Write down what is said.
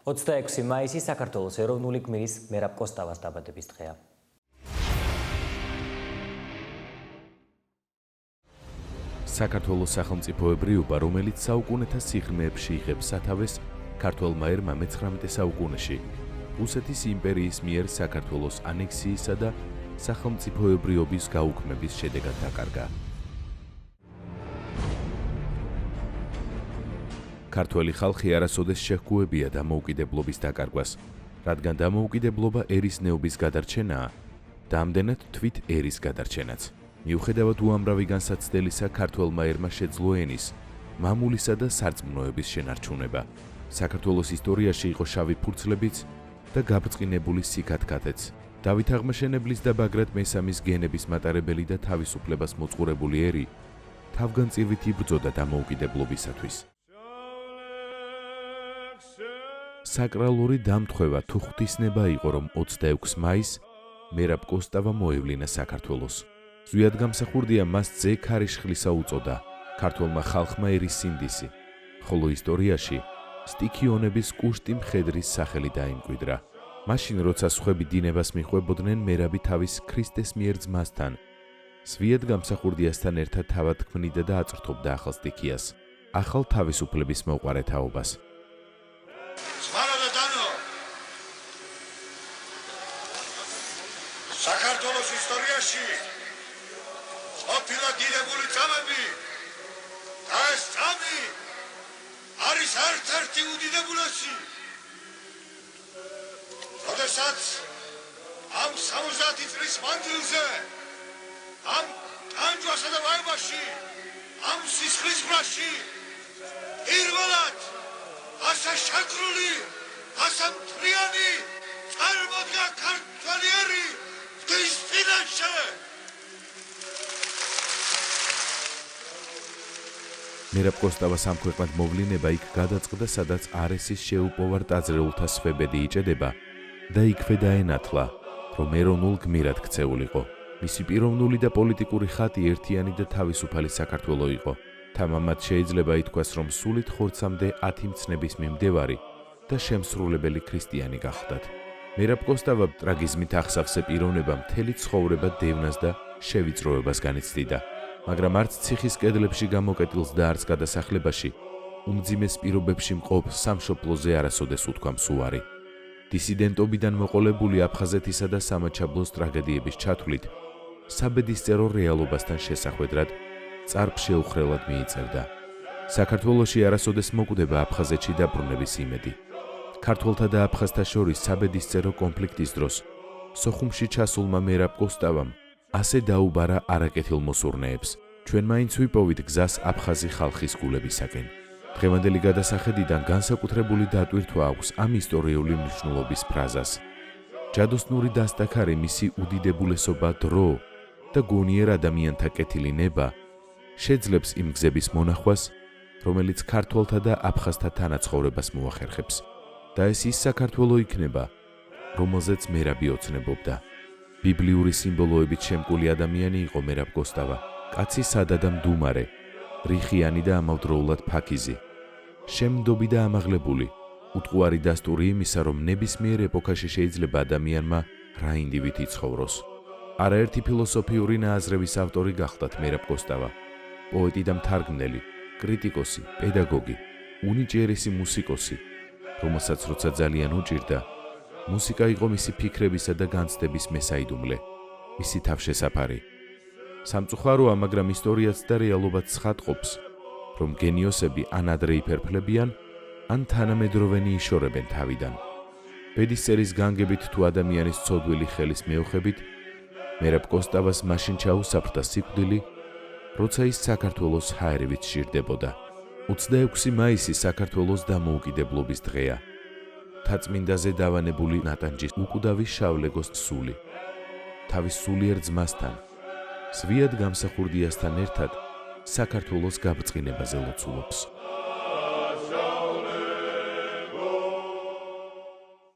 26 მაისი საქართველოს ეროვნული გმირის მერაბ კოსტავას დაბადების დღეა. საქართველოს სახელმწიფოებრიობა, რომელიც საუკუნეთა სიღრმეებში იღებს სათავეს ქართველმა ერმა მე-19 საუკუნეში, რუსეთის იმპერიის მიერ საქართველოს ანექსიისა და სახელმწიფოებრიობის გაუქმების შედეგად დაკარგა. ქართველი ხალხი არასოდეს შეჰგუებია დამოუკიდებლობის დაკარგვას, რადგან დამოუკიდებლობა ერის ნეობის გადარჩენაა და ამდენად თვით ერის გადარჩენაც. მიუხედავად უამრავი განსაცდელისა, ქართველმა ერმა შეძლო ენის, მამულისა და სარწმუნოების შენარჩუნება. საქართველოს ისტორიაში იყო შავი ფურცლებიც და გაბრწყინებული სიკათქათეც. დავით აღმაშენებლის და ბაგრატ მესამის გენების მატარებელი და თავისუფლებას მოწყურებული ერი თავგანწირვით იბრძოდა დამოუკიდებლობისათვის. საკრალური დამთხვევა თუ ღვთისნება იყო, რომ 26 მაისს მერაბ კოსტავა მოევლინა საქართველოს. ზვიად გამსახურდია მას ძე ქარიშხლისა უწოდა, ქართველმა ხალხმა ერის სინდისი, ხოლო ისტორიაში სტიქიონების კუშტი მხედრის სახელი დაიმკვიდრა. მაშინ, როცა სხვები დინებას მიხვებოდნენ, მერაბი თავის ქრისტეს მიერ ძმასთან, ზვიად გამსახურდიასთან ერთად თავად ქმნიდა და აწრთობდა ახალ სტიქიას, ახალ თავისუფლების მოყვარე თაობას. საქართველოს ისტორიაში ყოფილა დიდებული წამები და ეს წამი არის ერთ-ერთი უდიდებულესი. როდესაც ამ 70 წლის მანძილზე ამ ტანჯვასა და ვაებაში ამ სისხლის ბრაში პირველად ასა შაქრული, ასა მთლიანი წარმოდგა ქართველი ერი ღვთის წინაშე. მერაბ კოსტავას ამ ქვეყნად მოვლინება იქ გადაწყდა, სადაც არესის შეუპოვარ ტაძრეულთა სვებედი იჭედება და იქვე დაენათლა, რომ ეროვნულ გმირად ქცეულიყო. მისი პიროვნული და პოლიტიკური ხატი ერთიანი და თავისუფალი საქართველო იყო. თამამად შეიძლება ითქვას, რომ სულით ხორცამდე 10 მცნების მიმდევარი და შემსრულებელი ქრისტიანი გახლდათ. მერაბ კოსტავა ტრაგიზმით ახსავსე პიროვნება მთელი ცხოვრება დევნას და შევიწროებას განიცდიდა. მაგრამ არც ციხის კედლებში გამოკეტილს და არც გადასახლებაში უმძიმეს პირობებში მყოფ სამშობლოზე არასოდეს უთქვამს უარი. დისიდენტობიდან მოყოლებული აფხაზეთისა და სამაჩაბლოს ტრაგედიების ჩათვლით საბედისწერო რეალობასთან შესახვედრად წარფშეუხრელად მიიწერდა. საქართველოში არასოდეს მოკვდება აფხაზეთში დაბრუნების იმედი. ქართველთა და აფხაზთა შორის საბედისწერო კონფლიქტის დროს სოხუმში ჩასულმა მერაბ კოსტავამ ასე დაუბარა არაკეთილ მოსურნეებს. ჩვენ მაინც ვიპოვით გზას აფხაზი ხალხის გულებისაკენ. დღევანდელი გადასახედიდან განსაკუთრებული დატვირთვა აქვს ამ ისტორიული მნიშვნელობის ფრაზას. ჯადოსნური დასტაქარი მისი უდიდებულესობა დრო და გონიერ ადამიანთა კეთილი ნება შეძლებს იმ გზების მონახვას, რომელიც ქართველთა და აფხაზთა თანაცხოვრებას მოახერხებს. და ეს ის საქართველო იქნება, რომელზეც მერაბი ოცნებობდა. ბიბლიური სიმბოლოებით შემკული ადამიანი იყო მერაბ კოსტავა, კაცი სადა და მდუმარე, რიხიანი და ამავდროულად ფაქიზი, შემდობი და ამაღლებული, უტყუარი დასტური იმისა, რომ ნებისმიერ ეპოქაში შეიძლება ადამიანმა რა ინდივიდ იცხოვროს. არაერთი ფილოსოფიური ნააზრევის ავტორი გახლდათ მერაბ კოსტავა, პოეტი და მთარგმნელი, კრიტიკოსი, პედაგოგი, უნიჭიერესი მუსიკოსი, რომელსაც როცა ძალიან უჭირდა, მუსიკა იყო მისი ფიქრებისა და განცდების მესაიდუმლე, მისი თავშესაფარი. სამწუხაროა, მაგრამ ისტორიაც და რეალობაც ცხადყოფს, რომ გენიოსები ან ადრე იფერფლებიან, ან თანამედროვენი იშორებენ თავიდან. ბედისწერის განგებით თუ ადამიანის ცოდვილი ხელის მეოხებით, მერაბ კოსტავას მაშინ ჩაუსაფრდა სიკვდილი, როცა ის საქართველოს ჰაერივით შირდებოდა. 26 მაისი საქართველოს დამოუკიდებლობის დღეა. თაწმინდაზე დავანებული ნატანჯის უკვდავი შავლეგოს სული. თავის სულიერ ძმასთან, ზვიად გამსახურდიასთან ერთად საქართველოს გაბრწყინებაზე ლოცულობს.